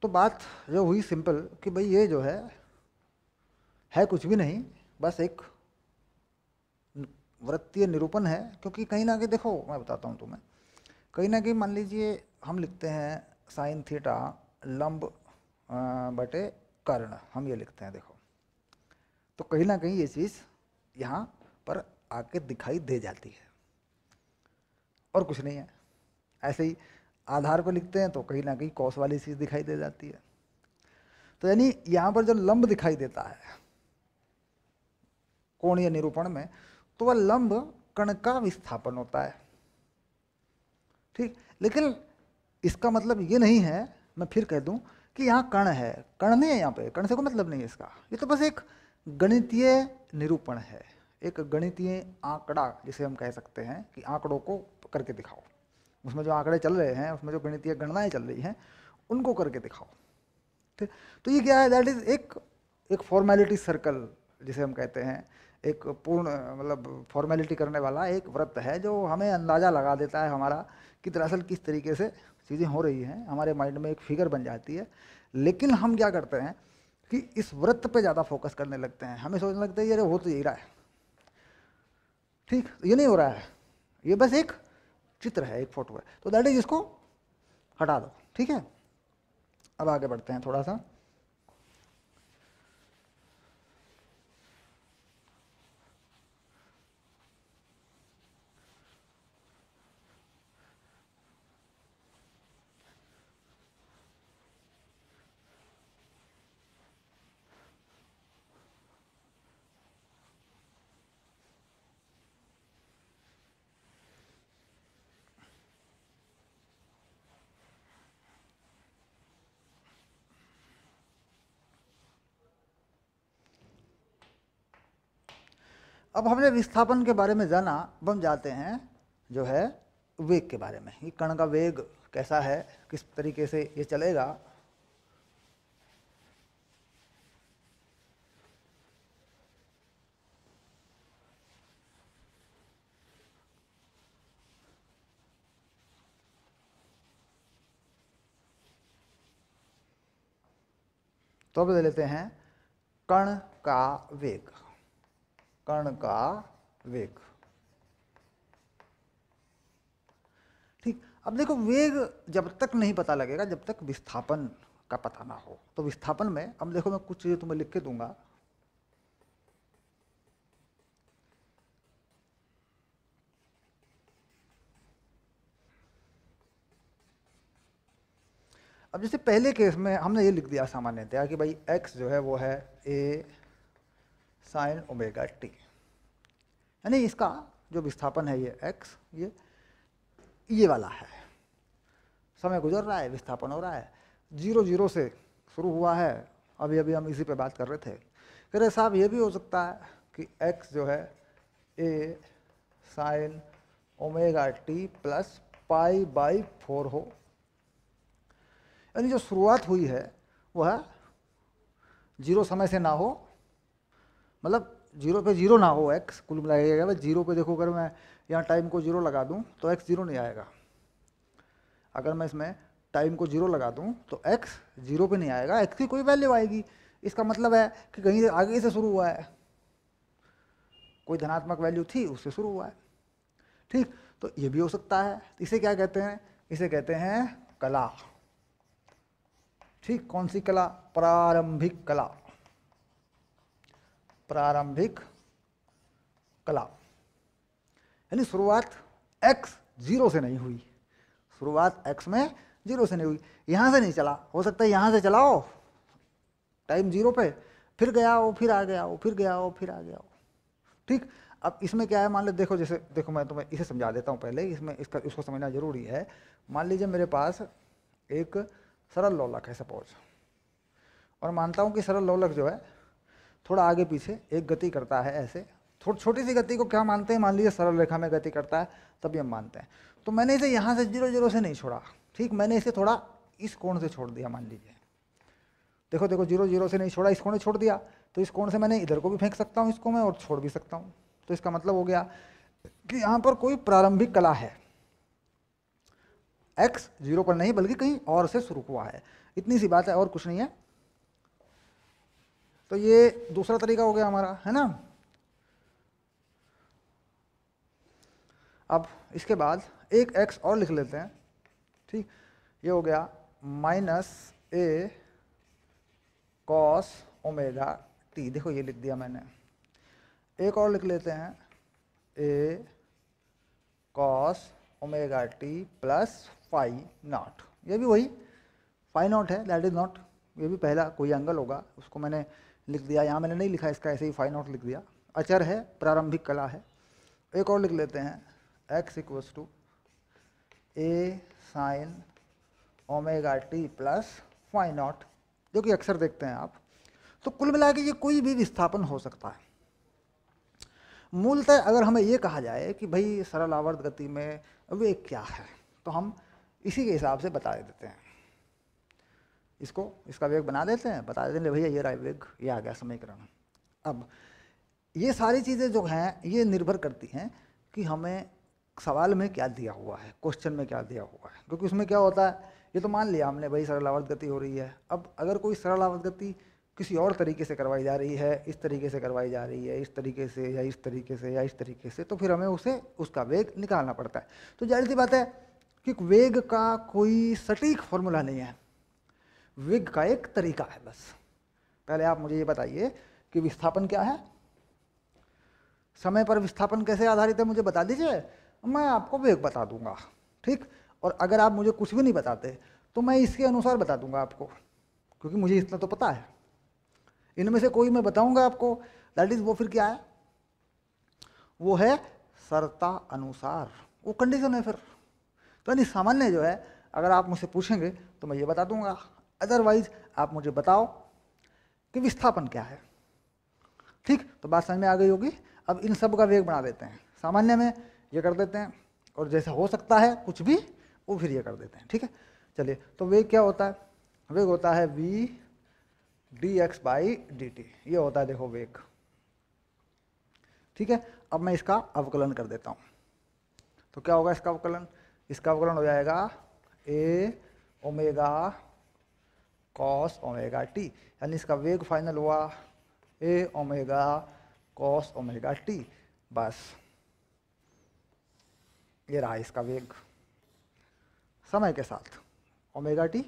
तो बात जो हुई सिंपल कि भाई ये जो है कुछ भी नहीं, बस एक वृत्तीय निरूपण है। क्योंकि कहीं ना कहीं देखो, मैं बताता हूँ तुम्हें, कहीं ना कहीं मान लीजिए हम लिखते हैं साइन थीटा लंब बटे कर्ण, हम ये लिखते हैं देखो, तो कहीं ना कहीं ये चीज़ यहाँ पर आके दिखाई दे जाती है और कुछ नहीं है। ऐसे ही आधार पर लिखते हैं तो कहीं ना कहीं कॉस वाली चीज़ दिखाई दे जाती है। तो यानी यहाँ पर जो लंब दिखाई देता है कोणीय निरूपण में, तो वह लंब कण का विस्थापन होता है। ठीक, लेकिन इसका मतलब ये नहीं है, मैं फिर कह दूं कि यहाँ कण है, कण नहीं है यहाँ पे, कण से कोई मतलब नहीं है इसका। ये तो बस एक गणितीय निरूपण है, एक गणितीय आंकड़ा जिसे हम कह सकते हैं कि आंकड़ों को करके दिखाओ, उसमें जो आंकड़े चल रहे हैं, उसमें जो गणितीय गणनाएं चल रही हैं उनको करके दिखाओ। ठीक, तो ये क्या है, दैट इज एक फॉर्मेलिटी सर्कल जिसे हम कहते हैं, एक पूर्ण मतलब फॉर्मेलिटी करने वाला एक वृत्त है जो हमें अंदाज़ा लगा देता है हमारा कि दरअसल किस तरीके से चीज़ें हो रही हैं, हमारे माइंड में एक फिगर बन जाती है। लेकिन हम क्या करते हैं कि इस वृत्त पे ज़्यादा फोकस करने लगते हैं, हमें सोचने लगता है ये हो तो यही रहा है। ठीक, ये नहीं हो रहा है, ये बस एक चित्र है, एक फोटो है, तो दैट इज इसको हटा दो। ठीक है, अब आगे बढ़ते हैं थोड़ा सा। अब हमने विस्थापन के बारे में जाना, अब हम जाते हैं जो है वेग के बारे में। ये कण का वेग कैसा है, किस तरीके से ये चलेगा। तो अब ले लेते हैं कण का वेग, कण का वेग। ठीक, अब देखो वेग जब तक नहीं पता लगेगा जब तक विस्थापन का पता ना हो। तो विस्थापन में अब देखो मैं कुछ चीजें तुम्हें लिख के दूंगा। अब जैसे पहले केस में हमने ये लिख दिया सामान्यतया कि भाई x जो है वो है a साइन ओमेगा टी, यानी इसका जो विस्थापन है ये x, ये वाला है। समय गुजर रहा है, विस्थापन हो रहा है, 0 0 से शुरू हुआ है। अभी अभी हम इसी पे बात कर रहे थे, कह रहे साहब ये भी हो सकता है कि x जो है a sign omega t plus pi by 4 हो। यानी जो शुरुआत हुई है वह 0 समय से ना हो, मतलब 0 पे 0 ना हो x, कुल मिलाएगा 0 पे। देखो अगर मैं यहाँ टाइम को 0 लगा दूँ तो x 0 नहीं आएगा। अगर मैं इसमें टाइम को 0 लगा दूँ तो x 0 पे नहीं आएगा, x की कोई वैल्यू आएगी। इसका मतलब है कि कहीं आगे से शुरू हुआ है, कोई धनात्मक वैल्यू थी उससे शुरू हुआ है। ठीक, तो ये भी हो सकता है। इसे क्या कहते हैं, इसे कहते हैं कला। ठीक, कौन सी कला, प्रारंभिक कला, प्रारंभिक कला। यानी शुरुआत x 0 से नहीं हुई, शुरुआत x में 0 से नहीं हुई, यहां से नहीं चला। हो सकता है यहां से चला हो टाइम 0 पे, फिर गया हो, फिर आ गया हो, फिर गया हो, फिर आ गया हो। ठीक, अब इसमें क्या है, मान लो देखो, जैसे देखो मैं तुम्हें इसे समझा देता हूँ पहले, इसमें इसको समझना जरूरी है। मान लीजिए मेरे पास एक सरल लोलक है सपोज, और मानता हूँ कि सरल लोलक जो है थोड़ा आगे पीछे एक गति करता है ऐसे, थोड़ी छोटी सी गति को क्या मानते हैं, मान लीजिए सरल रेखा में गति करता है, तभी हम मानते हैं। तो मैंने इसे यहाँ से 0 0 से नहीं छोड़ा, ठीक, मैंने इसे थोड़ा इस कोण से छोड़ दिया। मान लीजिए देखो देखो 0 0 से नहीं छोड़ा, इस कोण से छोड़ दिया, तो इस कोण से मैंने इधर को भी फेंक सकता हूँ इसको मैं, और छोड़ भी सकता हूँ। तो इसका मतलब हो गया कि यहाँ पर कोई प्रारंभिक कला है। एक्स 0 पर नहीं बल्कि कहीं और से शुरू हुआ है, इतनी सी बात है और कुछ नहीं है। तो ये दूसरा तरीका हो गया हमारा, है ना। अब इसके बाद एक x और लिख लेते हैं, ठीक। ये हो गया माइनस ए कॉस ओमेगा टी, देखो ये लिख दिया मैंने। एक और लिख लेते हैं A cos omega t plus phi not, ये भी वही फाई नॉट है, दैट इज नॉट, ये भी पहला कोई एंगल होगा, उसको मैंने लिख दिया, यहाँ मैंने नहीं लिखा इसका, ऐसे ही फाई नॉट लिख दिया, अचर है, प्रारंभिक कला है। एक और लिख लेते हैं x equals to A sine omega t plus phi naught, जो कि अक्सर देखते हैं आप। तो कुल मिला के ये कोई भी विस्थापन हो सकता है। मूलतः अगर हमें ये कहा जाए कि भाई सरल आवर्त गति में वेग क्या है, तो हम इसी के हिसाब से बता देते हैं, इसको इसका वेग बना देते हैं, बता देते हैं भैया ये रहा वेग, ये आ गया समीकरण। अब ये सारी चीज़ें जो हैं ये निर्भर करती हैं कि हमें सवाल में क्या दिया हुआ है, क्वेश्चन में क्या दिया हुआ है, क्योंकि उसमें क्या होता है, ये तो मान लिया हमने भाई सरल आवर्त गति हो रही है। अब अगर कोई सरल आवर्त गति किसी और तरीके से करवाई जा रही है, इस तरीके से करवाई जा रही है, इस तरीके से या इस तरीके से या इस तरीके से, तो फिर हमें उसे उसका वेग निकालना पड़ता है। तो जाहिर सी बात है कि वेग का कोई सटीक फॉर्मूला नहीं है, वेग का एक तरीका है बस। पहले आप मुझे ये बताइए कि विस्थापन क्या है, समय पर विस्थापन कैसे आधारित है, मुझे बता दीजिए, मैं आपको वेग बता दूंगा, ठीक। और अगर आप मुझे कुछ भी नहीं बताते तो मैं इसके अनुसार बता दूंगा आपको, क्योंकि मुझे इतना तो पता है। इनमें से कोई मैं बताऊंगा आपको, दैट इज वो फिर क्या है, वो है शर्ता अनुसार, वो कंडीशन है फिर। तो यानी सामान्य जो है अगर आप मुझसे पूछेंगे तो मैं ये बता दूंगा, अदरवाइज आप मुझे बताओ कि विस्थापन क्या है, ठीक। तो बात समझ में आ गई होगी। अब इन सब का वेग बना देते हैं, सामान्य में ये कर देते हैं, और जैसा हो सकता है कुछ भी वो फिर ये कर देते हैं, ठीक है। चलिए, तो वेग क्या होता है, वेग होता है v dx बाई dt, ये होता है देखो वेग, ठीक है। अब मैं इसका अवकलन कर देता हूँ, तो क्या होगा इसका अवकलन, इसका अवकलन हो जाएगा ए ओमेगा कॉस ओमेगा टी, यानी इसका वेग फाइनल हुआ ए ओमेगा कॉस ओमेगा टी, बस ये रहा इसका वेग समय के साथ ओमेगा टी।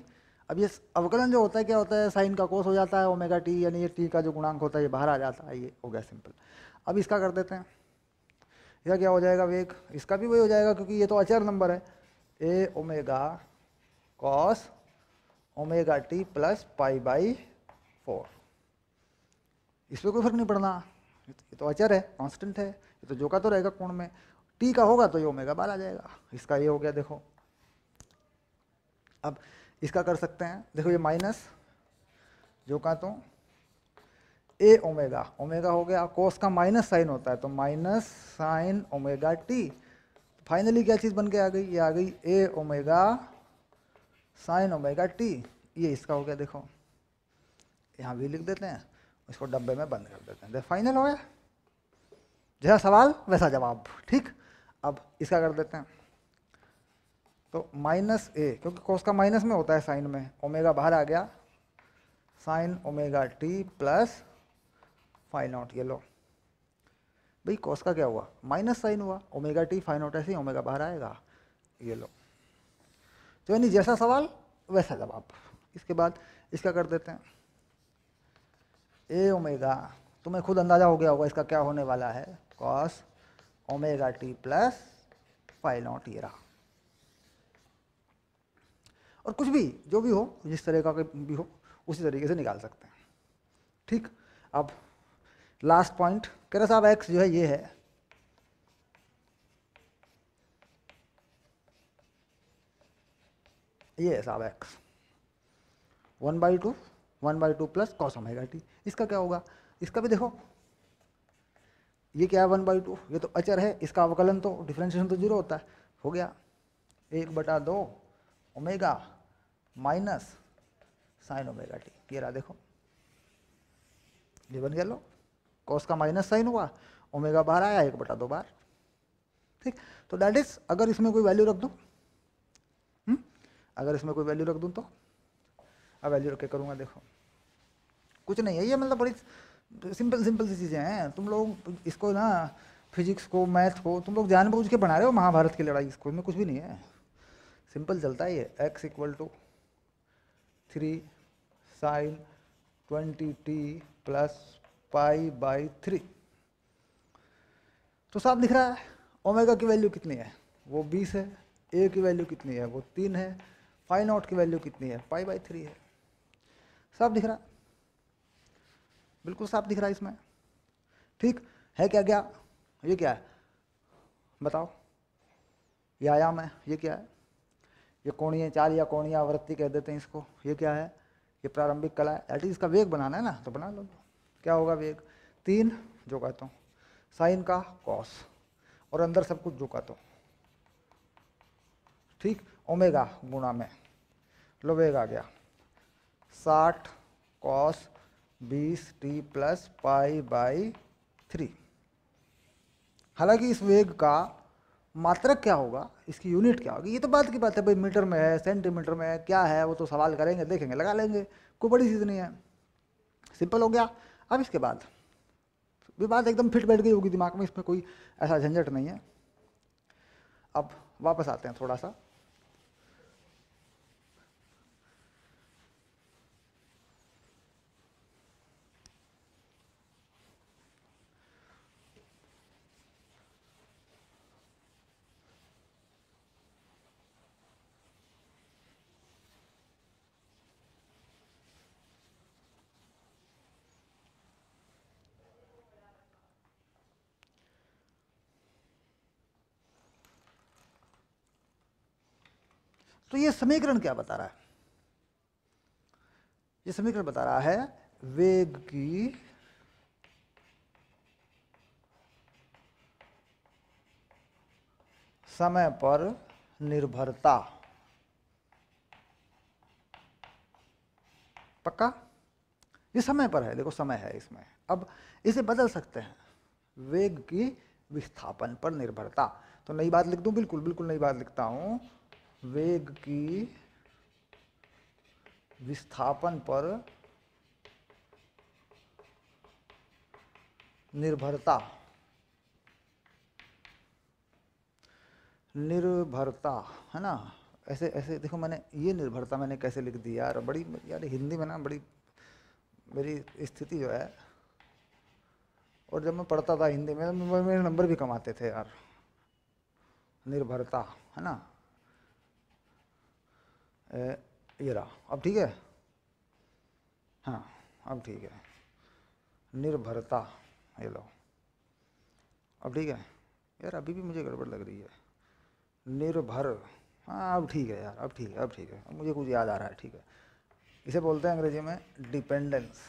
अब ये अवकलन जो होता है क्या होता है, साइन का कोस हो जाता है ओमेगा टी, यानी ये टी का जो गुणांक होता है ये बाहर आ जाता है, ये हो गया सिंपल। अब इसका कर देते हैं, यह क्या हो जाएगा वेग, इसका भी वही हो जाएगा क्योंकि ये तो अचर नंबर है, A omega cos omega t plus pi by 4, इस पर कोई फर्क नहीं पड़ना, ये तो अचर है, कांस्टेंट है, ये तो जो का तो रहेगा कोण में, टी का होगा तो ये ओमेगा बाहर आ जाएगा, इसका ये हो गया देखो। अब इसका कर सकते हैं, देखो ये माइनस जो का तो ए ओमेगा, ओमेगा हो गया, कोस का माइनस साइन होता है तो minus sign omega T, finally क्या चीज़ बन के आ गई, ये आ गई ए ओमेगा साइन ओमेगा टी, ये इसका हो गया देखो, यहाँ भी लिख देते हैं, इसको डब्बे में बंद कर देते हैं, फाइनल हो गया, जैसा सवाल वैसा जवाब, ठीक। अब इसका कर देते हैं, तो माइनस ए, क्योंकि कोस का माइनस में होता है साइन में, ओमेगा बाहर आ गया, sine omega t plus phi not, ये लो भाई कोस का क्या हुआ, माइनस साइन हुआ, ओमेगा टी फाई नॉट, ऐसे ही ओमेगा बाहर आएगा, ये लो। तो यानी जैसा सवाल वैसा जवाब। इसके बाद इसका कर देते हैं ए ओमेगा, तुम्हें खुद अंदाजा हो गया होगा इसका क्या होने वाला है, cos omega t plus phi not, ये रहा। और कुछ भी जो भी हो, जिस तरह का भी हो उसी तरीके से निकाल सकते हैं, ठीक। अब लास्ट पॉइंट कह रहे साहब एक्स जो है ये है, ये है साहब x 1/2 plus cos omega T, इसका क्या होगा, इसका भी देखो ये क्या है 1/2, ये तो अचर है, इसका अवकलन तो डिफरेंशिएशन तो 0 होता है, हो गया 1/2 omega minus sign omega T, ये रहा देखो, ये बन गया लो, कॉस का माइनस साइन हुआ, ओमेगा बाहर आया 1/2 बार, ठीक। तो दैट इज, अगर इसमें कोई वैल्यू रख दो, अगर इसमें कोई वैल्यू रख दूँ तो, अब वैल्यू रख के करूँगा, देखो कुछ नहीं है ये, मतलब बड़ी सिंपल सिंपल सी चीज़ें हैं। तुम लोग इसको ना, फिजिक्स को, मैथ को तुम लोग जानबूझ के बना रहे हो महाभारत की लड़ाई, इसको में कुछ भी नहीं है, सिंपल चलता है ये। x equal to 3 sine 20t plus π/3, तो साफ दिख रहा है। ओमेगा की वैल्यू कितनी है, वो 20 है। ए की वैल्यू कितनी है, वो 3 है। फाई नॉट की वैल्यू कितनी है, π/3 है। साफ दिख रहा, बिल्कुल साफ दिख रहा है इसमें। ठीक है, क्या क्या ये क्या है बताओ, ये आयाम है, ये क्या है, ये कोणीय चाल या कोणीय आवृत्ति कह देते हैं इसको। ये क्या है, ये प्रारंभिक कला है, एट इसका वेग बनाना है ना, तो बना लो। क्या होगा वेग, 3 जो कहता हूँ साइन का कॉस, और अंदर सब कुछ जो कहता हूँ, ठीक, ओमेगा गुणा में लो, वेग आ गया 60 कॉस 20t प्लस π/3। हालांकि इस वेग का मात्रक क्या होगा, इसकी यूनिट क्या होगी, ये तो बात की बात है भाई, मीटर में है, सेंटीमीटर में है, क्या है, वो तो सवाल करेंगे, देखेंगे, लगा लेंगे, कोई बड़ी चीज़ नहीं है, सिंपल हो गया। अब इसके बाद भी बात एकदम फिट बैठ गई होगी दिमाग में, इसमें कोई ऐसा झंझट नहीं है। अब वापस आते हैं थोड़ा सा, तो ये समीकरण क्या बता रहा है, ये समीकरण बता रहा है वेग की समय पर निर्भरता। पक्का, ये समय पर है, देखो समय है इसमें। अब इसे बदल सकते हैं, वेग की विस्थापन पर निर्भरता। तो नई बात लिख दूं, बिल्कुल बिल्कुल नई बात लिखता हूं, वेग की विस्थापन पर निर्भरता। निर्भरता है ना, ऐसे ऐसे देखो, मैंने ये निर्भरता मैंने कैसे लिख दी यार, बड़ी यार हिंदी में ना बड़ी मेरी स्थिति जो है। और जब मैं पढ़ता था हिंदी में, मेरे नंबर भी कम आते थे यार। निर्भरता है ना, ये रहा, अब ठीक है, हाँ अब ठीक है, निर्भरता, ये लो, अब ठीक है यार, अभी भी मुझे गड़बड़ लग रही है, निर्भर, हाँ अब ठीक है यार, अब ठीक है, अब ठीक है, अब मुझे कुछ याद आ रहा है, ठीक है। इसे बोलते हैं अंग्रेजी में डिपेंडेंस।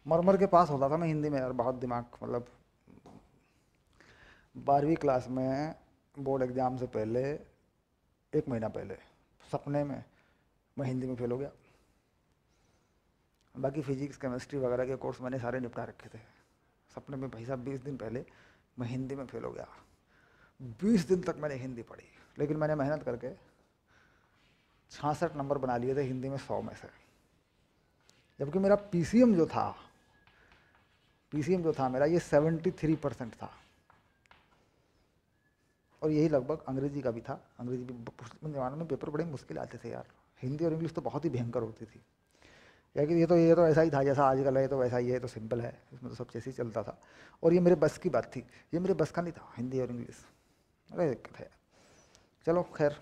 मर के पास होता था मैं हिंदी में यार, बहुत दिमाग, मतलब 12वीं क्लास में बोर्ड एग्ज़ाम से पहले 1 महीना पहले सपने में मैं हिंदी में फेल हो गया। बाकी फिजिक्स केमिस्ट्री वगैरह के कोर्स मैंने सारे निपटा रखे थे, सपने में भाई साहब 20 दिन पहले मैं हिंदी में फेल हो गया। 20 दिन तक मैंने हिंदी पढ़ी, लेकिन मैंने मेहनत करके 66 नंबर बना लिए थे हिंदी में 100 में से। जबकि मेरा पीसीएम जो था मेरा, ये 73% था। और यही लगभग अंग्रेजी का भी था। अंग्रेजी भी जमाने में पेपर बड़े मुश्किल आते थे यार, हिंदी और इंग्लिश तो बहुत ही भयंकर होती थी। या कि ये तो ऐसा ही था जैसा आजकल है, तो वैसा ही है, तो सिंपल है, इसमें तो सब जैसे ही चलता था। और ये मेरे बस की बात थी, ये मेरे बस का नहीं था, हिंदी और इंग्लिश, अरे दिक्कत है। चलो खैर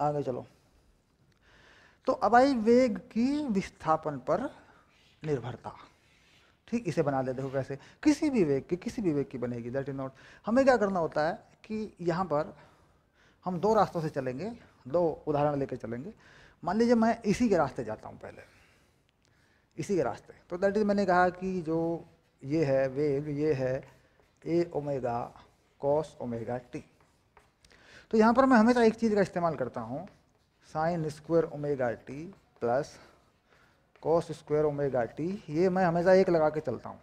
आगे चलो। तो अब आई वेग की विस्थापन पर निर्भरता। ठीक, इसे बना देते हो कैसे, किसी भी वेग की बनेगी, दैट इज नॉट। हमें क्या करना होता है कि यहाँ पर हम 2 रास्तों से चलेंगे, 2 उदाहरण लेकर चलेंगे। मान लीजिए मैं इसी के रास्ते जाता हूँ, पहले इसी के रास्ते, तो दैट इज, मैंने कहा कि जो ये है वेग, ये है A omega cos omega T. तो यहाँ पर मैं हमेशा एक चीज़ का इस्तेमाल करता हूँ, sine square omega t plus cos square omega T. ये मैं हमेशा 1 लगा के चलता हूँ,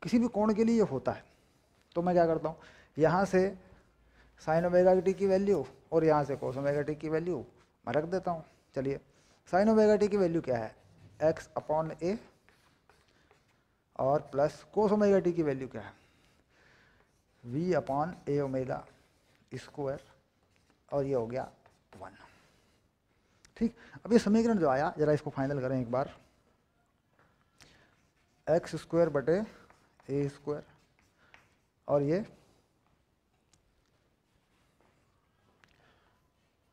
किसी भी कोण के लिए ये होता है, तो मैं क्या करता हूँ, यहाँ से साइन ओमेगा टी की वैल्यू और यहाँ से कोस ओमेगा टी की वैल्यू मैं रख देता हूँ। चलिए, साइन ओमेगा टी की वैल्यू क्या है, एक्स अपॉन ए, और प्लस कोस ओमेगा टी की वैल्यू क्या है, v upon A omega square, और ये हो गया 1। ठीक, अब ये समीकरण जो आया, जरा इसको फाइनल करें एक बार। एक्स स्क्वायर बटे ए स्क्वायर, और ये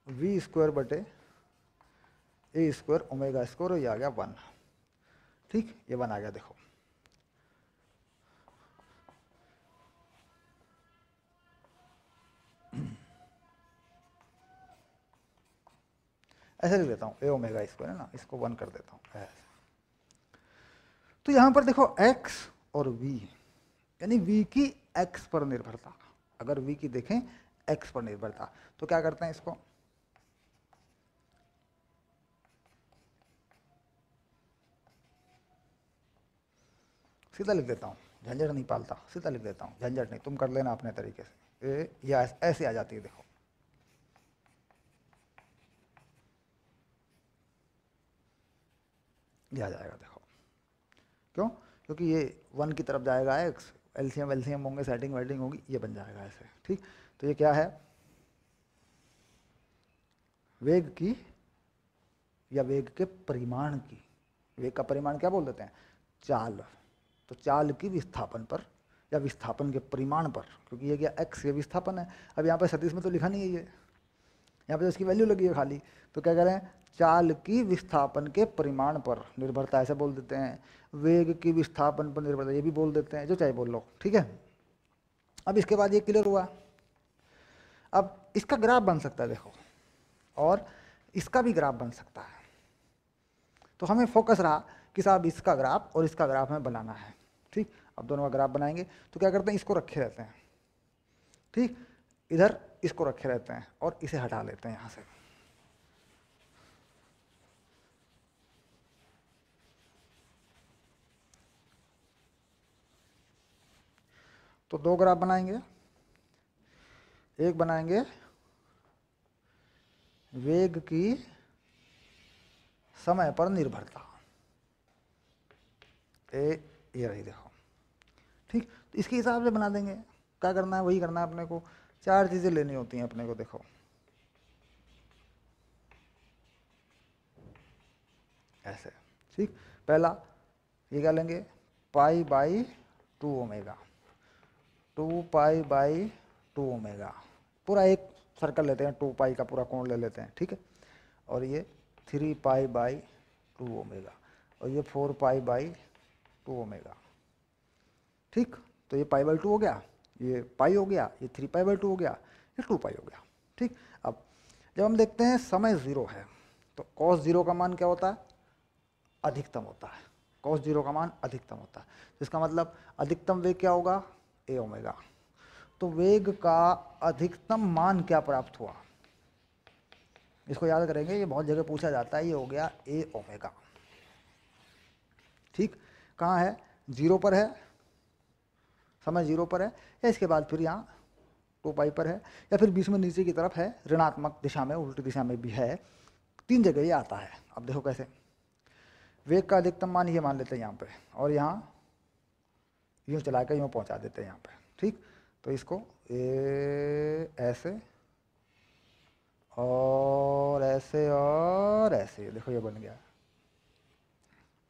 वी स्क्वायर बटे ए स्क्वायर ओमेगा स्क्वायर, और ये आ गया 1। ठीक, ये 1 आ गया। देखो ऐसे लिख देता हूँ, ए ओमेगा स्क्वायर है ना, इसको 1 कर देता हूँ ऐसे। तो यहाँ पर देखो x और v, यानी v की x पर निर्भरता, अगर v की देखें x पर निर्भरता, तो क्या करते हैं, इसको सीधा लिख देता हूँ, झंझट नहीं पालता, सीधा लिख देता हूँ, झंझट नहीं, तुम कर लेना अपने तरीके से। या ऐसे आ जाती है, देखो ये आ जाएगा। देखो क्यों, क्योंकि ये 1 की तरफ जाएगा x, एलसीएम एलसीएम होंगे, सेटिंग वेटिंग होगी, ये बन जाएगा ऐसे। ठीक, तो ये क्या है, वेग की या वेग के परिमाण की, वेग का परिमाण क्या बोल देते हैं, चाल, तो चाल की विस्थापन पर या विस्थापन के परिमाण पर, क्योंकि ये क्या x ये विस्थापन है। अब यहाँ पर सदिश में तो लिखा नहीं है ये, यहाँ पे तो इसकी वैल्यू लगी है खाली, तो क्या करें, चाल की विस्थापन के परिमाण पर निर्भरता ऐसे बोल देते हैं, वेग की विस्थापन पर निर्भरता ये भी बोल देते हैं, जो चाहे बोल लो। ठीक है, अब इसके बाद ये क्लियर हुआ। अब इसका ग्राफ बन सकता है, देखो, और इसका भी ग्राफ बन सकता है। तो हमें फोकस रहा कि साहब इसका ग्राफ और इसका ग्राफ हमें बनाना है। ठीक, अब दोनों का ग्राफ बनाएंगे, तो क्या करते हैं, इसको रखे रहते हैं। ठीक, इधर इसको रखे रहते हैं और इसे हटा लेते हैं यहाँ से। तो 2 ग्राफ बनाएंगे, एक बनाएंगे वेग की समय पर निर्भरता, ये रही, देखो। ठीक, तो इसके हिसाब से बना देंगे। क्या करना है, वही करना है अपने को, 4 चीज़ें लेनी होती हैं अपने को। देखो ऐसे। ठीक, पहला ये क्या लेंगे, pi by 2 omega, 2 pi by 2 omega, पूरा एक सर्कल लेते हैं, 2 पाई का पूरा कोण ले लेते हैं। ठीक है, और ये 3 पाई बाई 2 ओमेगा, और ये 4 पाई बाई 2 ओमेगा। ठीक, तो ये पाई बाई 2 हो गया, ये पाई हो गया, ये 3 पाई बाई 2 हो गया, ये 2 पाई हो गया। ठीक, अब जब हम देखते हैं समय 0 है, तो cos 0 का मान क्या होता है, अधिकतम होता है। cos 0 का मान अधिकतम होता है, तो इसका मतलब अधिकतम वेग क्या होगा, ए ओमेगा। तो वेग का अधिकतम मान क्या प्राप्त हुआ, इसको याद करेंगे, ये बहुत जगह पूछा जाता है। ये हो गया ए ओमेगा। ठीक, कहाँ है, 0 पर है, समय 0 पर है, या इसके बाद फिर यहाँ 2 पाई पर है, या फिर बीच में नीचे की तरफ है, ऋणात्मक दिशा में, उल्टी दिशा में भी है। 3 जगह ये आता है। अब देखो कैसे, वेग का अधिकतम मान ये मान लेते हैं यहाँ पे, और यहाँ यूँ चला कर यूँ पहुँचा देते हैं यहाँ पे। ठीक, तो इसको ऐसे और ऐसे और ऐसे, देखो ये बन गया।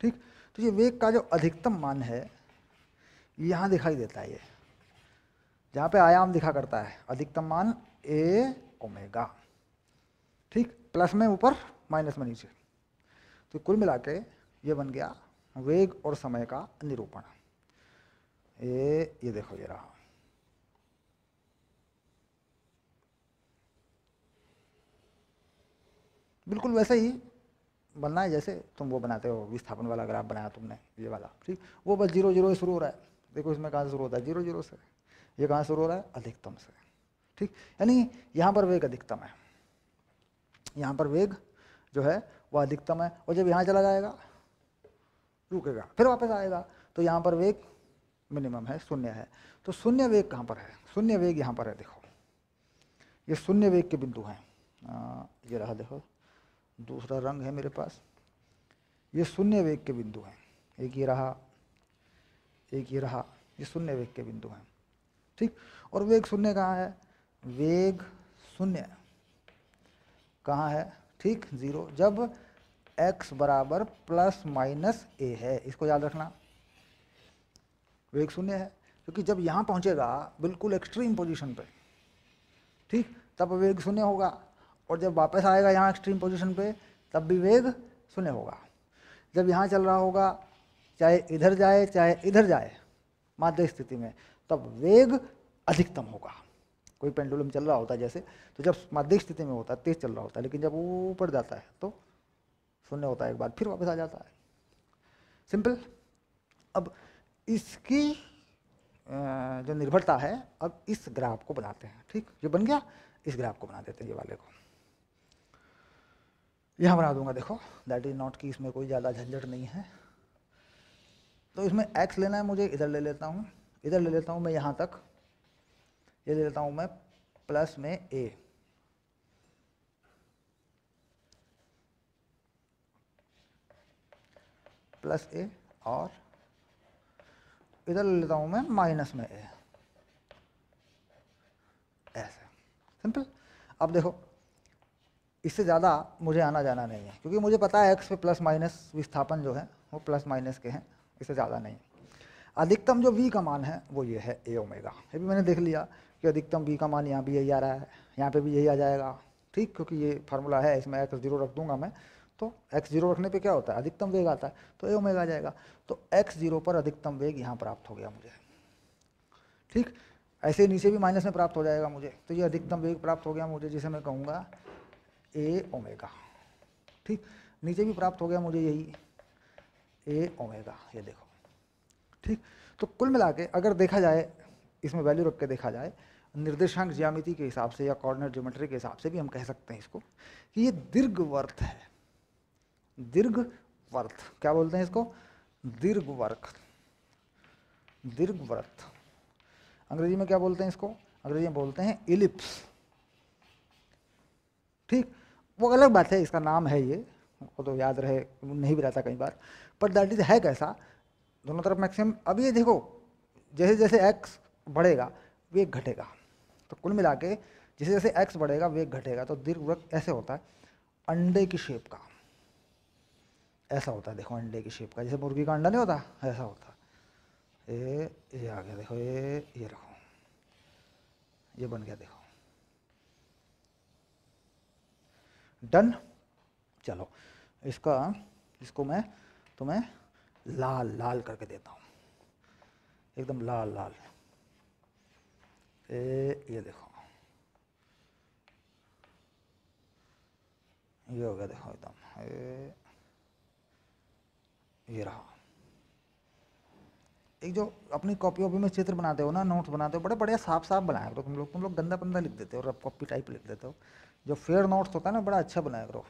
ठीक, तो ये वेग का जो अधिकतम मान है यहाँ दिखाई देता है, ये जहाँ पे आयाम दिखा करता है, अधिकतम मान ए ओमेगा। ठीक, प्लस में ऊपर, माइनस में नीचे, तो कुल मिला के ये बन गया वेग और समय का निरूपण। ये देखो, ये रहा। बिल्कुल वैसे ही बनना है जैसे तुम वो बनाते हो, विस्थापन वाला ग्राफ बनाया तुमने, ये वाला। ठीक, वो बस 0 0 से शुरू हो रहा है। देखो इसमें कहाँ से शुरू होता है, 0 0 से। ये कहाँ से शुरू हो रहा है, अधिकतम से। ठीक, यानी यहाँ पर वेग अधिकतम है, यहाँ पर वेग जो है वह अधिकतम है, और जब यहाँ चला जाएगा रुकेगा, फिर वापस आएगा, तो यहाँ पर वेग मिनिमम है, शून्य है। तो शून्य वेग कहाँ पर है? शून्य वेग यहाँ पर है, देखो ये शून्य वेग के बिंदु हैं। ये रहा, देखो दूसरा रंग है मेरे पास, ये शून्य वेग के बिंदु हैं। एक ये रहा, एक ये रहा, ये शून्य वेग के बिंदु हैं, ठीक। और वेग शून्य कहाँ है? वेग शून्य कहाँ है? ठीक, 0, जब x बराबर प्लस माइनस a है। इसको याद रखना, वेग शून्य है, क्योंकि जब यहाँ पहुँचेगा बिल्कुल एक्सट्रीम पोजीशन पे, ठीक, तब वेग शून्य होगा, और जब वापस आएगा यहाँ एक्सट्रीम पोजीशन पे तब भी वेग शून्य होगा। जब यहाँ चल रहा होगा, चाहे इधर जाए चाहे इधर जाए, माध्य स्थिति में, तब वेग अधिकतम होगा। कोई पेंडुलम चल रहा होता है जैसे, तो जब माध्य स्थिति में होता है तेज चल रहा होता है, लेकिन जब वो ऊपर जाता है तो शून्य होता है, एक बार फिर वापस आ जाता है। सिंपल। अब इसकी जो निर्भरता है, अब इस ग्राफ को बनाते हैं, ठीक, जो बन गया इस ग्राफ को बना देते हैं, ये वाले को यहाँ बना दूंगा। देखो दैट इज नॉट कि इसमें कोई ज़्यादा झंझट नहीं है। तो इसमें x लेना है मुझे, इधर ले लेता हूँ, इधर ले लेता हूँ मैं यहाँ तक, ये ले लेता हूँ मैं प्लस में a, प्लस a, और इधर ले लेता हूँ मैं माइनस में a, ऐसे। सिंपल। अब देखो इससे ज़्यादा मुझे आना जाना नहीं है, क्योंकि मुझे पता है x पे प्लस माइनस विस्थापन जो है वो प्लस माइनस के हैं, इससे ज़्यादा नहीं। अधिकतम जो v का मान है वो ये है a ओमेगा। ये भी मैंने देख लिया कि अधिकतम v का मान यहाँ भी यही आ रहा है, यहाँ पे भी यही आ जाएगा, ठीक, क्योंकि ये फार्मूला है, इसमें x0 रख दूंगा मैं, तो x0 रखने पे क्या होता है? अधिकतम वेग आता है, तो a ओमेगा आ जाएगा। तो x0 पर अधिकतम वेग यहाँ प्राप्त हो गया मुझे, ठीक। ऐसे नीचे भी माइनस में प्राप्त हो जाएगा मुझे, तो ये अधिकतम वेग प्राप्त हो गया मुझे, जिसे मैं कहूँगा a ओमेगा, ठीक। नीचे भी प्राप्त हो गया मुझे यही a ओमेगा, ये देखो, ठीक। तो कुल मिला के अगर देखा जाए, इसमें वैल्यू रख के देखा जाए, निर्देशांक ज्यामिति के हिसाब से या कोऑर्डिनेट ज्योमेट्री के हिसाब से भी हम कह सकते हैं इसको कि ये दीर्घवृत्त है। दीर्घवृत्त क्या बोलते हैं इसको? दीर्घवृत्त। दीर्घवृत्त अंग्रेजी में क्या बोलते हैं इसको? अंग्रेजी में बोलते हैं इलिप्स, ठीक। वो अलग बात है, इसका नाम है ये, वो तो याद रहे नहीं भी रहता कई बार, पर दैट इज है कैसा, दोनों तरफ मैक्सिमम। अब ये देखो जैसे जैसे x बढ़ेगा वेग घटेगा, तो कुल मिला के जैसे जैसे x बढ़ेगा वेग घटेगा। तो दीर्घवृत्त ऐसे होता है, अंडे की शेप का, ऐसा होता है, देखो अंडे की शेप का, जैसे मुर्गी का अंडा नहीं होता, ऐसा होता है। ये आ गया, देखो ये रखो, ये बन गया, देखो डन। चलो इसको मैं तुम्हें लाल लाल करके देता हूँ, एकदम लाल लाल। ये देखो, ये हो गया, देखो एकदम ये रहा। एक जो अपनी कॉपी वॉपी में चित्र बनाते हो ना, नोट्स बनाते हो, बड़े बढ़िया साफ साफ बनाया करो तुम लोग गंदा पंदा लिख देते हो, रफ कॉपी टाइप लिख देते हो। जो फेयर नोट्स होता है ना, बड़ा अच्छा बनाया करो,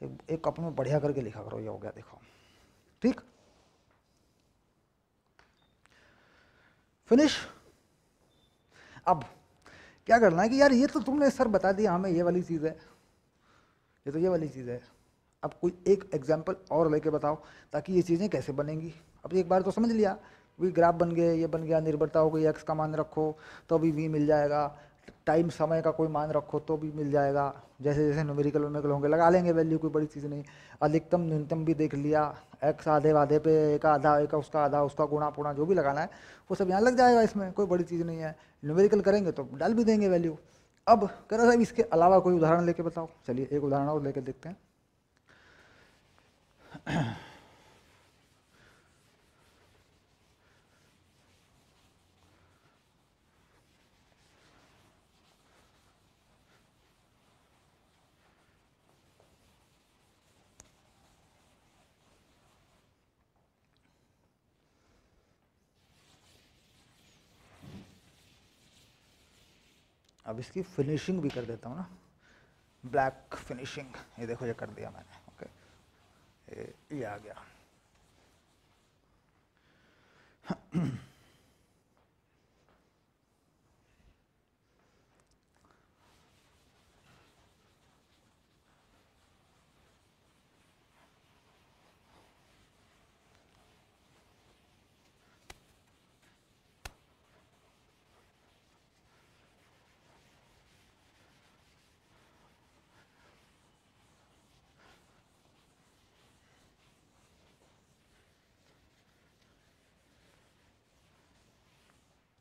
एक कॉपी में बढ़िया करके लिखा करो। ये हो गया, देखो, ठीक, फिनिश। अब क्या करना है कि यार ये तो तुमने सर बता दिया हमें, ये वाली चीज़ है, ये तो ये वाली चीज़ है, अब कोई एक एग्जाम्पल और लेके बताओ ताकि ये चीज़ें कैसे बनेंगी। अब एक बार तो समझ लिया, वी ग्राफ बन गए, ये बन गया, निर्भरता हो गई, एक्स का मान रखो तो भी वी मिल जाएगा, टाइम समय का कोई मान रखो तो भी मिल जाएगा, जैसे जैसे न्यूमेरिकल वोमेरिकल होंगे लगा लेंगे वैल्यू, कोई बड़ी चीज़ नहीं। अधिकतम न्यूनतम भी देख लिया, एक्स आधे आधे पे एक आधा, एक उसका आधा, उसका गुणा पुणा जो भी लगाना है वो सब यहाँ लग जाएगा, इसमें कोई बड़ी चीज़ नहीं है। न्यूमेरिकल करेंगे तो डाल भी देंगे वैल्यू। अब कह रहा साहब इसके अलावा कोई उदाहरण लेके बताओ, चलिए एक उदाहरण और लेके देखते हैं। अब इसकी फिनिशिंग भी कर देता हूँ ना, ब्लैक फिनिशिंग, ये देखो ये कर दिया मैंने, ओके, ये आ गया।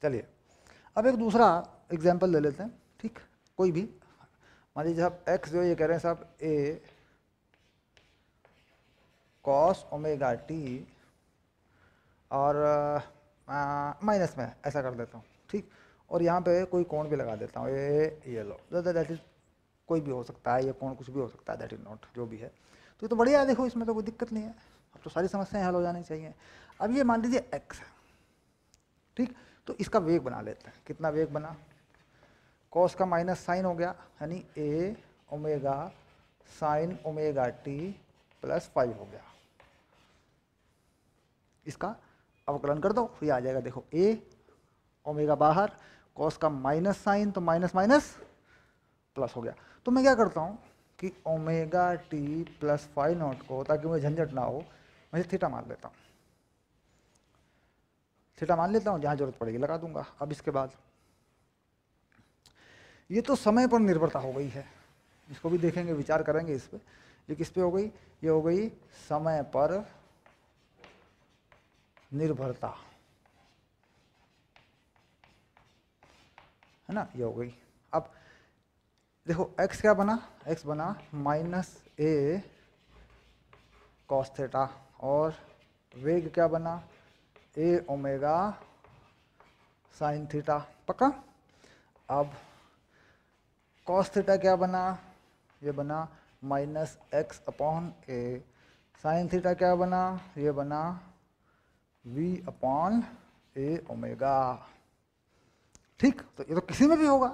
चलिए अब एक दूसरा एग्जाम्पल ले लेते हैं, ठीक, कोई भी। मान लीजिए साहब एक्स जो ये कह रहे हैं साहब ए कॉस ओमेगा टी और माइनस में ऐसा कर देता हूँ, ठीक, और यहाँ पे कोई कोण भी लगा देता हूँ, ये लो, दैट इज कोई भी हो सकता है, ये कोण कुछ भी हो सकता है, दैट इज नॉट, जो भी है। तो ये तो बढ़िया है, देखो इसमें तो कोई दिक्कत नहीं है, अब तो सारी समस्याएं हल हो जानी चाहिए। अब ये मान लीजिए एक्स है, ठीक, तो इसका वेग बना लेते हैं। कितना वेग बना, कॉस का माइनस साइन हो गया, यानी A omega sine omega t plus 5 हो गया। इसका अवकलन कर दो, ये आ जाएगा, देखो ए ओमेगा बाहर, कॉस का माइनस साइन, तो माइनस माइनस प्लस हो गया। तो मैं क्या करता हूँ कि ओमेगा टी प्लस 5 नॉट को, ताकि मुझे झंझट ना हो, मैं थीटा मान लेता हूँ, थीटा मान लेता हूँ, जहाँ जरूरत पड़ेगी लगा दूंगा। अब इसके बाद ये तो समय पर निर्भरता हो गई है, इसको भी देखेंगे, विचार करेंगे इस पर। ये किस पे हो गई, ये हो गई समय पर निर्भरता, है ना, ये हो गई। अब देखो x क्या बना, x बना माइनस ए कॉस थीटा, और वेग क्या बना, ए ओमेगा साइन थीटा, पक्का। अब कॉस थीटा क्या बना, ये बना माइनस एक्स अपॉन ए, साइन थीटा क्या बना, ये बना v अपॉन ए ओमेगा, ठीक। तो ये तो किसी में भी होगा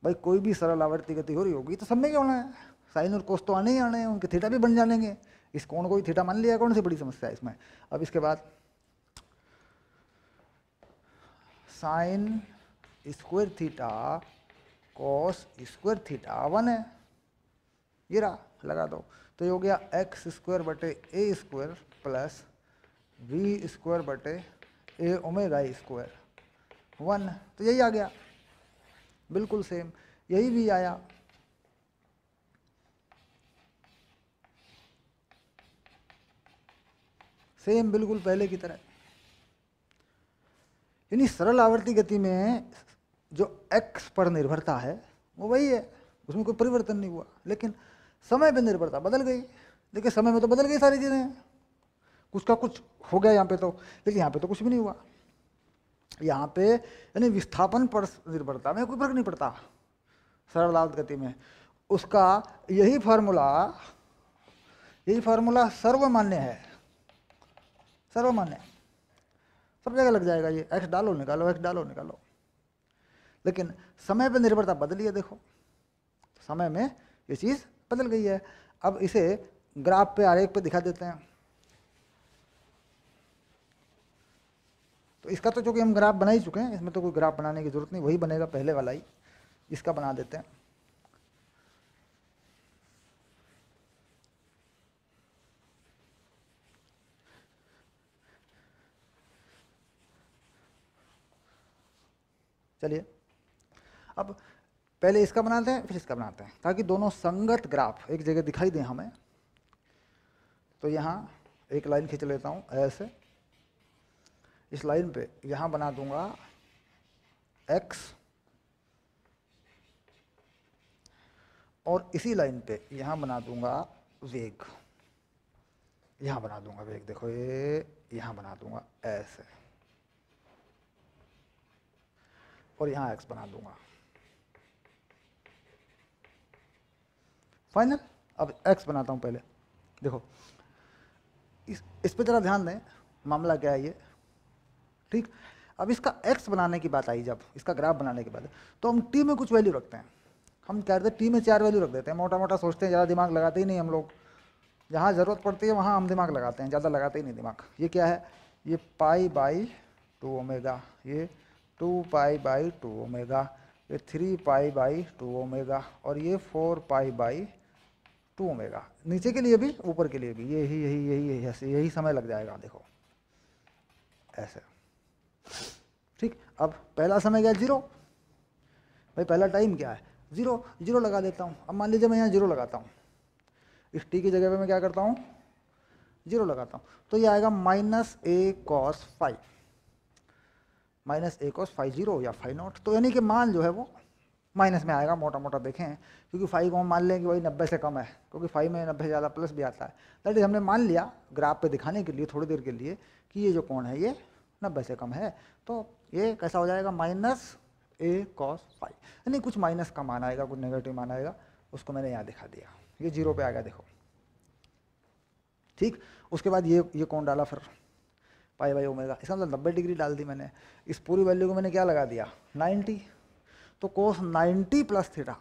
भाई, कोई भी सरल आवर्ती गति हो रही होगी तो सब में क्या होना है, साइन और कोस तो आने ही आने हैं, उनके थीटा भी बन जाएंगे। इस कोण को ही थीटा मान लिया, कौन सी बड़ी समस्या है इसमें। अब इसके बाद sine square theta cos square theta 1 है, ये रहा, लगा दो। तो ये हो गया एक्स स्क्वायर बटे ए स्क्वायर प्लस वी स्क्वायर बटे ए ओमेगा स्क्वायर 1, तो यही आ गया, बिल्कुल सेम, यही भी आया। सेम बिल्कुल पहले की तरह। यानी सरल आवर्ती गति में जो x पर निर्भरता है वो वही है, उसमें कोई परिवर्तन नहीं हुआ, लेकिन समय पर निर्भरता बदल गई। देखिए समय में तो बदल गई सारी चीज़ें, कुछ का कुछ हो गया यहाँ पे तो, लेकिन यहाँ पे तो कुछ भी नहीं हुआ। यहाँ पे यानी विस्थापन पर निर्भरता में कोई फर्क नहीं पड़ता सरल आवर्ती गति में। उसका यही फार्मूला सर्वमान्य है, सर्वमान्य, सब जगह लग जाएगा ये, x डालो निकालो, x डालो निकालो। लेकिन समय पर निर्भरता बदली है, देखो समय में ये चीज़ बदल गई है। अब इसे ग्राफ पे, आरेख पे दिखा देते हैं। तो इसका तो चूंकि हम ग्राफ बना ही चुके हैं, इसमें तो कोई ग्राफ बनाने की जरूरत नहीं, वही बनेगा पहले वाला ही, इसका बना देते हैं। चलिए अब पहले इसका बनाते हैं, फिर इसका बनाते हैं, ताकि दोनों संगत ग्राफ एक जगह दिखाई दें हमें। तो यहाँ एक लाइन खींच लेता हूँ ऐसे, इस लाइन पे यहाँ बना दूंगा x, और इसी लाइन पे यहाँ बना दूंगा वेग, यहाँ बना दूंगा वेग, देखो ये यहाँ बना दूंगा ऐसे, और यहाँ x बना दूंगा फाइनल। अब x बनाता हूँ पहले, देखो इस पे जरा ध्यान दें, मामला क्या है ये, ठीक। अब इसका x बनाने की बात आई, जब इसका ग्राफ बनाने की बात है, तो हम t में कुछ वैल्यू रखते हैं। हम क्या करते हैं, t में 4 वैल्यू रख देते हैं, मोटा मोटा सोचते हैं, ज़्यादा दिमाग लगाते ही नहीं हम लोग, जहाँ ज़रूरत पड़ती है वहाँ हम दिमाग लगाते हैं, ज़्यादा लगाते ही नहीं दिमाग। ये क्या है, ये पाई बाई 2 ओमेगा, ये 2 पाई बाई 2 ओमेगा, ये 3 पाई बाई 2 ओमेगा, और ये 4 पाई बाई 2 ओमेगा। नीचे के लिए भी ऊपर के लिए भी यही यही यही यही ऐसे यही समय लग जाएगा, देखो ऐसे। ठीक, अब पहला समय क्या है 0, भाई पहला टाइम क्या है 0, 0 लगा देता हूँ। अब मान लीजिए मैं यहाँ 0 लगाता हूँ, इस टी की जगह पे मैं क्या करता हूँ 0 लगाता हूँ, तो ये आएगा -a cos five, -a cos five 0 या फाइव नॉट। तो यानी कि मान जो है वो माइनस में आएगा, मोटा मोटा देखें, क्योंकि 5 को हम मान लें कि वही 90 से कम है, क्योंकि 5 में 90 से ज़्यादा प्लस भी आता है। दैट इज हमने मान लिया ग्राफ पे दिखाने के लिए थोड़ी देर के लिए कि ये जो कोण है ये 90 से कम है, तो ये कैसा हो जाएगा -a cos फाइव, यानी कुछ माइनस का मान आएगा, कुछ नेगेटिव मान आएगा, उसको मैंने यहाँ दिखा दिया, ये 0 पे आ गया देखो। ठीक, उसके बाद ये कोण डाला फिर पाई बाई ओमेगा, इसका मतलब 90 डिग्री डाल दी मैंने। इस पूरी वैल्यू को मैंने क्या लगा दिया 90, तो कोस 90 प्लस थीटा,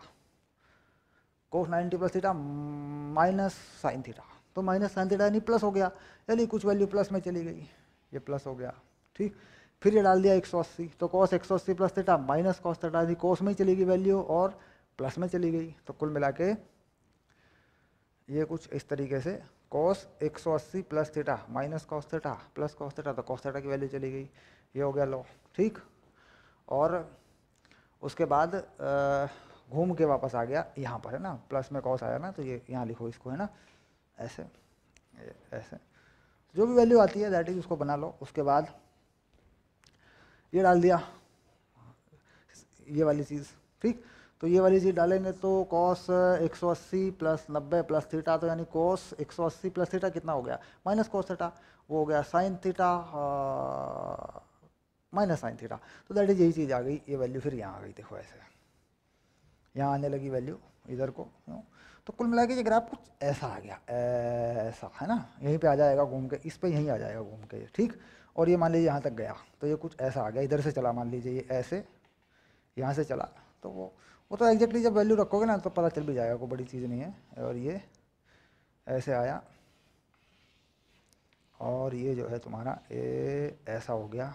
कोस 90 plus theta minus sine theta, तो माइनस साइन थीटा यानी प्लस हो गया, यानी कुछ वैल्यू प्लस में चली गई, ये प्लस हो गया। ठीक, फिर ये डाल दिया 180, तो cos 180 plus theta minus cos theta, यानी कोस में ही चली गई वैल्यू और प्लस में चली गई, तो कुल मिला के ये कुछ इस तरीके से cos 180 plus theta minus cos theta plus cos theta, तो कॉस थीटा की वैल्यू चली गई, ये हो गया लो। ठीक, और उसके बाद घूम के वापस आ गया यहाँ पर, है ना, प्लस में कॉस आया ना, तो ये यहाँ लिखो इसको, है ना, ऐसे ऐसे जो भी वैल्यू आती है दैट इज उसको बना लो। उसके बाद ये डाल दिया ये वाली चीज़। ठीक, तो ये वाली चीज़ डालेंगे तो कॉस 180 प्लस 90 प्लस थीटा, तो यानी कॉस 180 प्लस थीटा कितना हो गया माइनस कॉस थीटा, वो हो गया sine theta minus sine theta, तो दैट इज यही चीज़ आ गई, ये वैल्यू फिर यहाँ आ गई, देखो ऐसे यहाँ आने लगी वैल्यू इधर को, तो कुल मिला के ये ग्राफ कुछ ऐसा आ गया, ऐसा, है ना, यहीं पे आ जाएगा घूम के, इस पे यहीं आ जाएगा घूम के। ठीक, और ये मान लीजिए यहाँ तक गया, तो ये कुछ ऐसा आ गया, इधर से चला, मान लीजिए ये ऐसे यहाँ से चला, तो वो तो एग्जैक्टली जब वैल्यू रखोगे ना तो पता चल भी जाएगा, कोई बड़ी चीज़ नहीं है। और ये ऐसे आया, और ये जो है तुम्हारा ये ऐसा हो गया,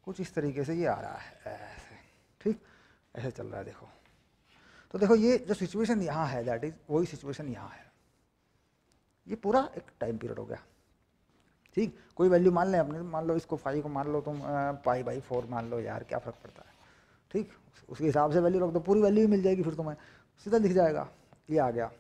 कुछ इस तरीके से ये आ रहा है ऐसे। ठीक, ऐसे चल रहा है देखो, तो देखो ये जो सिचुएशन यहाँ है दैट इज वही सिचुएशन यहाँ है, ये पूरा एक टाइम पीरियड हो गया। ठीक, कोई वैल्यू मान लें अपने, मान लो इसको 5 को मान लो तुम पाई बाई 4 मान लो, यार क्या फ़र्क पड़ता है। ठीक, उसके हिसाब से वैल्यू रख दो, पूरी वैल्यू ही मिल जाएगी, फिर तुम्हें सीधा दिख जाएगा, ये आ गया।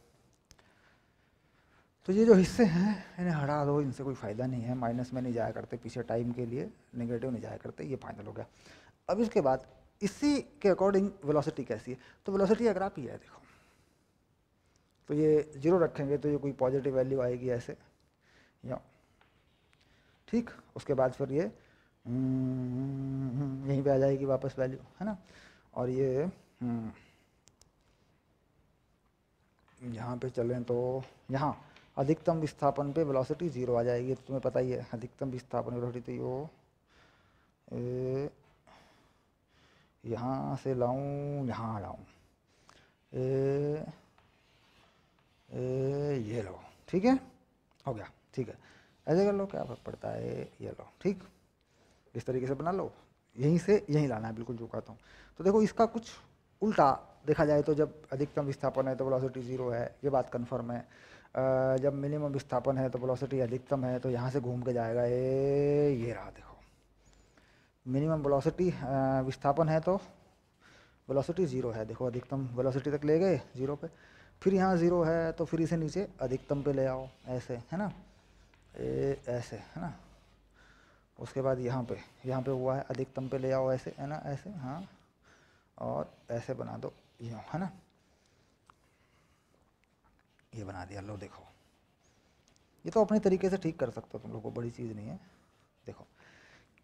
तो ये जो हिस्से हैं इन्हें हटा दो, इनसे कोई फ़ायदा नहीं है, माइनस में नहीं जाया करते पीछे टाइम के लिए, नेगेटिव नहीं जाया करते, ये फाइनल हो गया। अब इसके बाद इसी के अकॉर्डिंग वेलोसिटी कैसी है, तो वेलोसिटी अगर आप ही है देखो, तो ये 0 रखेंगे तो ये कोई पॉजिटिव वैल्यू आएगी ऐसे या, ठीक, उसके बाद फिर ये यहीं पे आ जाएगी वापस वैल्यू, है ना, और ये यहाँ पे चलें तो यहाँ अधिकतम विस्थापन पे वेलोसिटी 0 आ जाएगी, तो तुम्हें पता ही है अधिकतम विस्थापन वेलोसिटी वो यहाँ से लाऊं यहाँ लाऊं ये लो, ठीक है, हो गया। ठीक है, ऐसे कर लो, क्या फर्क पड़ता है, ये लो। ठीक, इस तरीके से बना लो, यहीं से यहीं लाना है, बिल्कुल जो कहता हूँ। तो देखो इसका कुछ उल्टा देखा जाए तो जब अधिकतम विस्थापन है तो वेलोसिटी 0 है, ये बात कन्फर्म है। जब मिनिमम विस्थापन है तो वेलोसिटी अधिकतम है, तो यहाँ से घूम के जाएगा, ये रहा देखो, मिनिमम वेलोसिटी विस्थापन है तो वेलोसिटी 0 है, देखो अधिकतम वेलोसिटी तक ले गए 0 पे, फिर यहाँ 0 है तो फिर इसे नीचे अधिकतम पे ले आओ ऐसे, है ना, ऐसे, है ना, उसके बाद यहाँ पे हुआ है अधिकतम पे ले आओ ऐसे, है ना, ऐसे, हाँ, और ऐसे बना दो यूँ, है ना, ये बना दिया, लो देखो, ये तो अपने तरीके से ठीक कर सकते हो तुम लोग को, बड़ी चीज़ नहीं है। देखो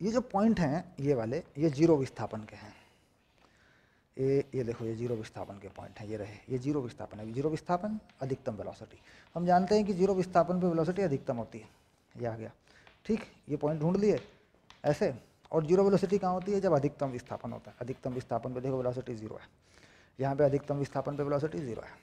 ये जो पॉइंट हैं ये वाले, ये 0 विस्थापन के हैं, ये देखो ये 0 विस्थापन के पॉइंट हैं, ये रहे, ये 0 विस्थापन है, 0 विस्थापन अधिकतम वेलोसिटी, हम जानते हैं कि 0 विस्थापन पे वेलोसिटी अधिकतम होती है, ये आ गया। ठीक, ये पॉइंट ढूंढ लिए ऐसे, और 0 वेलोसिटी कहाँ होती है, जब अधिकतम विस्थापन होता है, अधिकतम विस्थापन पे देखो वेलोसिटी 0 है, यहाँ पे अधिकतम विस्थापन पे वेलोसिटी 0 है।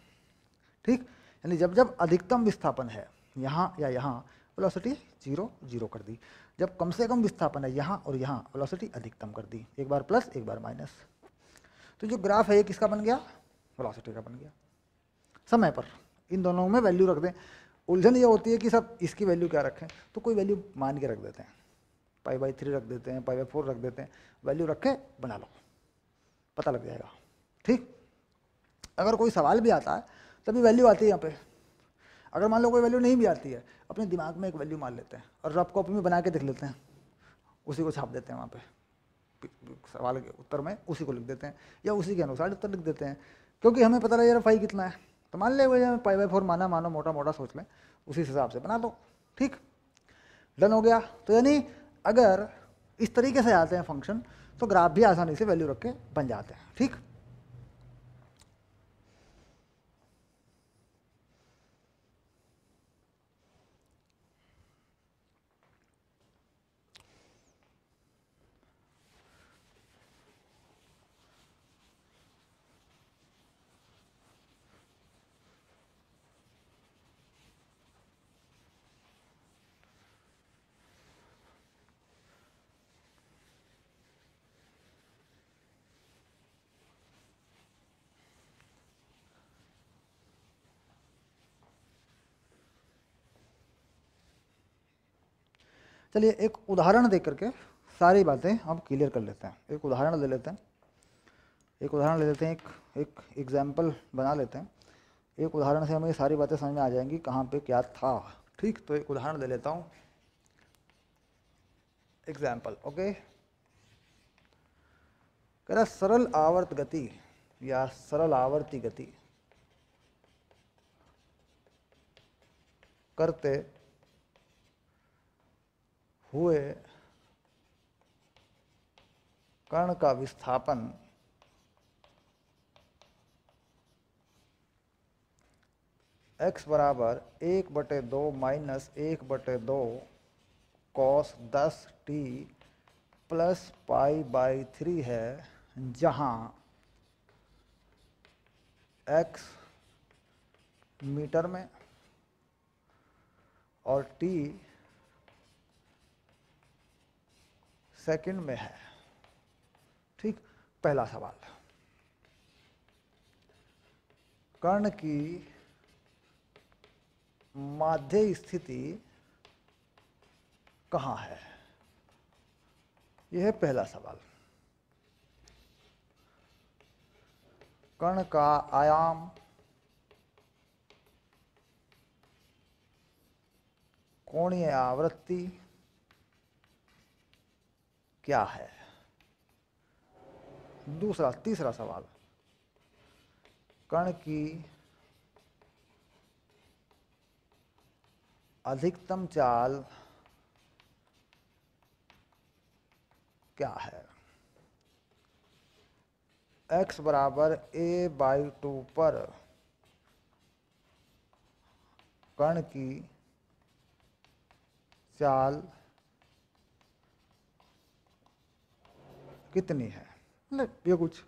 ठीक, यानी जब जब अधिकतम विस्थापन है यहाँ या यहाँ, वेलोसिटी 0 0 कर दी। जब कम से कम विस्थापन है यहाँ और यहाँ, वेलोसिटी अधिकतम कर दी, एक बार प्लस एक बार माइनस। तो जो ग्राफ है ये किसका बन गया, वेलोसिटी का बन गया। समय पर इन दोनों में वैल्यू रख दें। उलझन ये होती है कि सब इसकी वैल्यू क्या रखें, तो कोई वैल्यू मान के रख देते हैं, π/3 रख देते हैं, π/4 रख देते हैं, वैल्यू रख के बना लो, पता लग जाएगा। ठीक, अगर कोई सवाल भी आता है तभी वैल्यू आती है यहाँ पे। अगर मान लो कोई वैल्यू नहीं भी आती है, अपने दिमाग में एक वैल्यू मान लेते हैं और रफ कॉपी में बना के देख लेते हैं, उसी को छाप देते हैं वहाँ पे सवाल के उत्तर में, उसी को लिख देते हैं या उसी के अनुसार उत्तर लिख देते हैं, क्योंकि हमें पता लगे यार फाई कितना है। तो मान ले π/4 माना, मानो मोटा मोटा सोच लें, उसी हिसाब से बना दो। ठीक, डन हो गया। तो यानी अगर इस तरीके से आते हैं फंक्शन तो ग्राफ भी आसानी से वैल्यू रख के बन जाते हैं। ठीक, चलिए एक उदाहरण दे करके सारी बातें हम क्लियर कर लेते हैं। एक उदाहरण ले लेते हैं, एक एग्जाम्पल बना लेते हैं। एक उदाहरण से हमें सारी बातें समझ में आ जाएंगी कहाँ पे क्या था। ठीक, तो एक उदाहरण ले लेता हूँ, एग्जाम्पल। ओके, कह रहा सरल आवर्त गति या सरल आवर्ती गति करते हुए कण का विस्थापन x बराबर 1/2 माइनस 1/2 cos 10t प्लस π/3 है, जहाँ x मीटर में और t सेकंड में है। ठीक, पहला सवाल, कण की माध्य स्थिति कहाँ है, यह है पहला सवाल। कण का आयाम, कोणीय आवृत्ति क्या है। तीसरा सवाल, कण की अधिकतम चाल क्या है। x बराबर a/2 पर कण की चाल कितनी है। मतलब ये कुछ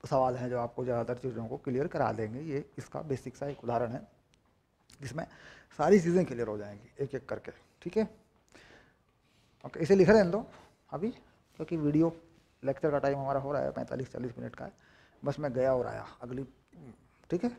सवाल हैं जो आपको ज़्यादातर चीज़ों को क्लियर करा देंगे। ये इसका बेसिक सा एक उदाहरण है जिसमें सारी चीज़ें क्लियर हो जाएंगी एक एक करके। ठीक है, ओके, इसे लिख रहने दो अभी, क्योंकि वीडियो लेक्चर का टाइम हमारा हो रहा है 45-40 मिनट का है। बस मैं गया और आया अगली। ठीक है।